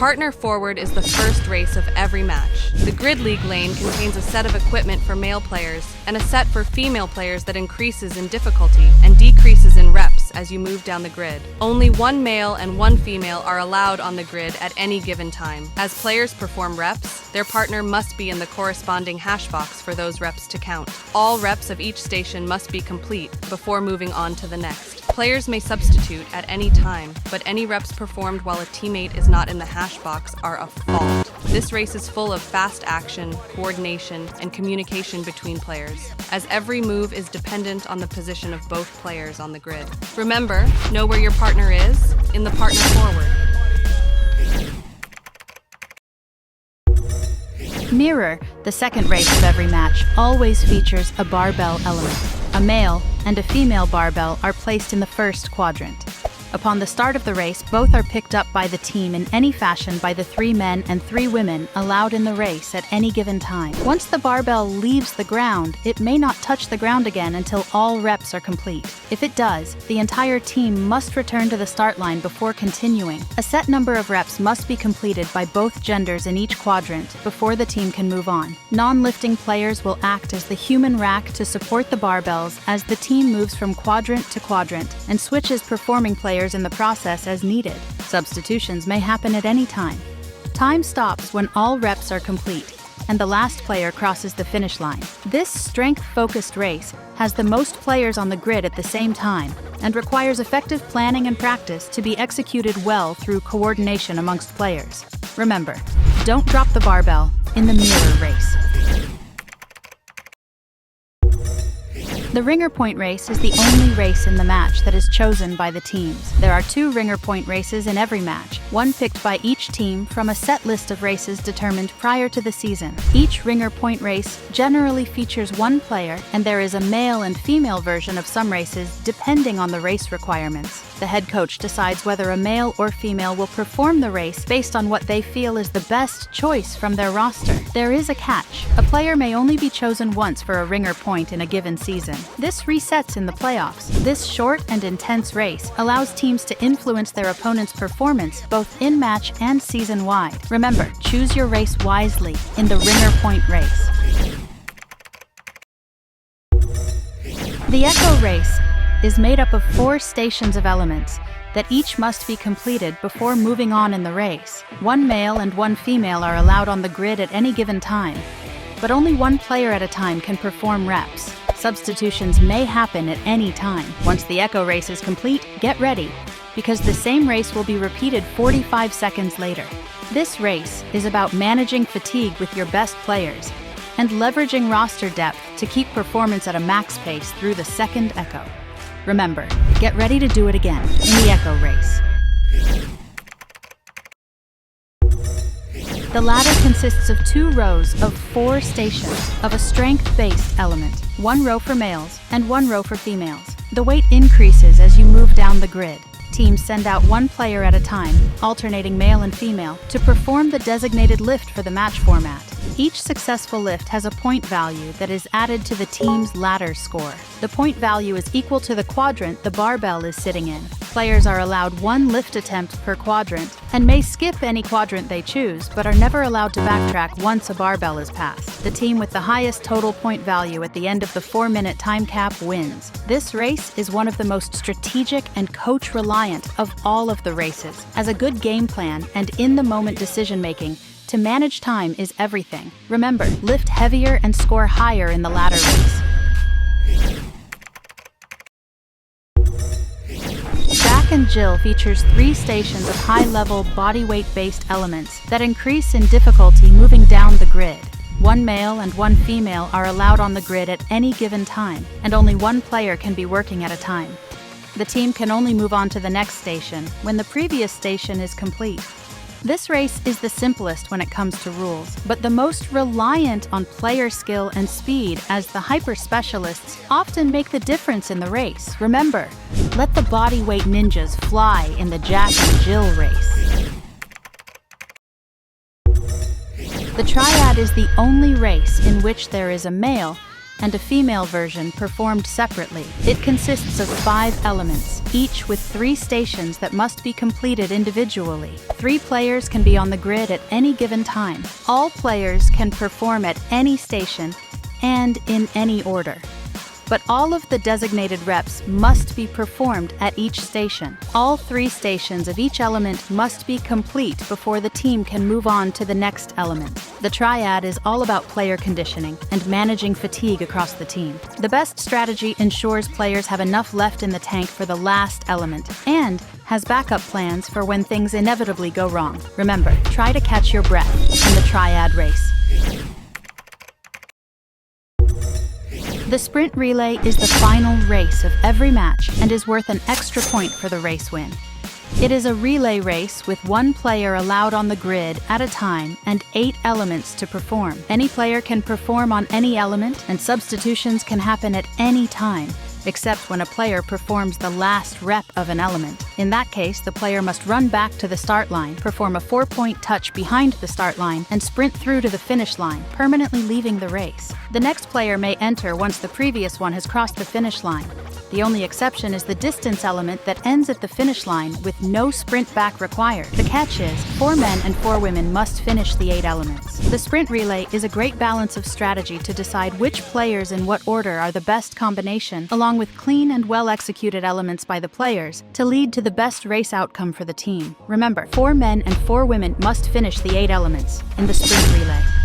partner forward is the first race of every match. The grid league lane contains a set of equipment for male players and a set for female players that increases in difficulty and decreases in reps as you move down the grid. Only one male and one female are allowed on the grid at any given time. As players perform reps, their partner must be in the corresponding hash box for those reps to count. All reps of each station must be complete before moving on to the next. Players may substitute at any time, but any reps performed while a teammate is not in the hash box are a fault. This race is full of fast action, coordination, and communication between players, as every move is dependent on the position of both players on the grid. Remember, know where your partner is in the partner forward. Mirror, the second race of every match, always features a barbell element. A male and a female barbell are placed in the first quadrant. Upon the start of the race, both are picked up by the team in any fashion by the 3 men and 3 women allowed in the race at any given time. Once the barbell leaves the ground, it may not touch the ground again until all reps are complete. If it does, the entire team must return to the start line before continuing. A set number of reps must be completed by both genders in each quadrant before the team can move on. Non-lifting players will act as the human rack to support the barbells as the team moves from quadrant to quadrant and switches performing players in the process as needed. Substitutions may happen at any time. Time stops when all reps are complete and the last player crosses the finish line. This strength-focused race has the most players on the grid at the same time and requires effective planning and practice to be executed well through coordination amongst players. Remember, don't drop the barbell in the mirror race. The ringer point race is the only race in the match that is chosen by the teams. There are 2 ringer point races in every match, one picked by each team from a set list of races determined prior to the season. Each ringer point race generally features 1 player, and there is a male and female version of some races depending on the race requirements. The head coach decides whether a male or female will perform the race based on what they feel is the best choice from their roster. There is a catch. A player may only be chosen once for a ringer point in a given season. This resets in the playoffs. This short and intense race allows teams to influence their opponent's performance both in-match and season-wide. Remember, choose your race wisely in the ringer point race. The Echo race is made up of 4 stations of elements that each must be completed before moving on in the race. 1 male and 1 female are allowed on the grid at any given time, but only 1 player at a time can perform reps. Substitutions may happen at any time. Once the Echo race is complete, get ready, because the same race will be repeated 45 seconds later. This race is about managing fatigue with your best players and leveraging roster depth to keep performance at a max pace through the second Echo. Remember, get ready to do it again in the Echo race. The ladder consists of 2 rows of 4 stations of a strength-based element, 1 row for males and 1 row for females. The weight increases as you move down the grid. Teams send out 1 player at a time, alternating male and female, to perform the designated lift for the match format. Each successful lift has a point value that is added to the team's ladder score. The point value is equal to the quadrant the barbell is sitting in. Players are allowed 1 lift attempt per quadrant and may skip any quadrant they choose, but are never allowed to backtrack once a barbell is passed. The team with the highest total point value at the end of the 4-minute time cap wins. This race is one of the most strategic and coach-reliant of all of the races. As a good game plan and in-the-moment decision-making, to manage time is everything. Remember, lift heavier and score higher in the ladder race. Jack and Jill features 3 stations of high-level bodyweight-based elements that increase in difficulty moving down the grid. 1 male and 1 female are allowed on the grid at any given time, and only 1 player can be working at a time. The team can only move on to the next station when the previous station is complete. This race is the simplest when it comes to rules, but the most reliant on player skill and speed, as the hyper-specialists often make the difference in the race. Remember, let the bodyweight ninjas fly in the Jack and Jill race. The Triad is the only race in which there is a male and a female version performed separately. It consists of 5 elements, each with 3 stations that must be completed individually. 3 players can be on the grid at any given time. All players can perform at any station and in any order. But all of the designated reps must be performed at each station. All 3 stations of each element must be complete before the team can move on to the next element. The Triad is all about player conditioning and managing fatigue across the team. The best strategy ensures players have enough left in the tank for the last element and has backup plans for when things inevitably go wrong. Remember, try to catch your breath in the Triad race. The sprint relay is the final race of every match and is worth an extra point for the race win. It is a relay race with 1 player allowed on the grid at a time and 8 elements to perform. Any player can perform on any element, and substitutions can happen at any time, except when a player performs the last rep of an element. In that case, the player must run back to the start line, perform a 4-point touch behind the start line, and sprint through to the finish line, permanently leaving the race. The next player may enter once the previous one has crossed the finish line. The only exception is the distance element that ends at the finish line with no sprint back required. The catch is, 4 men and 4 women must finish the 8 elements. The sprint relay is a great balance of strategy to decide which players in what order are the best combination, along with clean and well-executed elements by the players, to lead to the best race outcome for the team. Remember, 4 men and 4 women must finish the 8 elements in the sprint relay.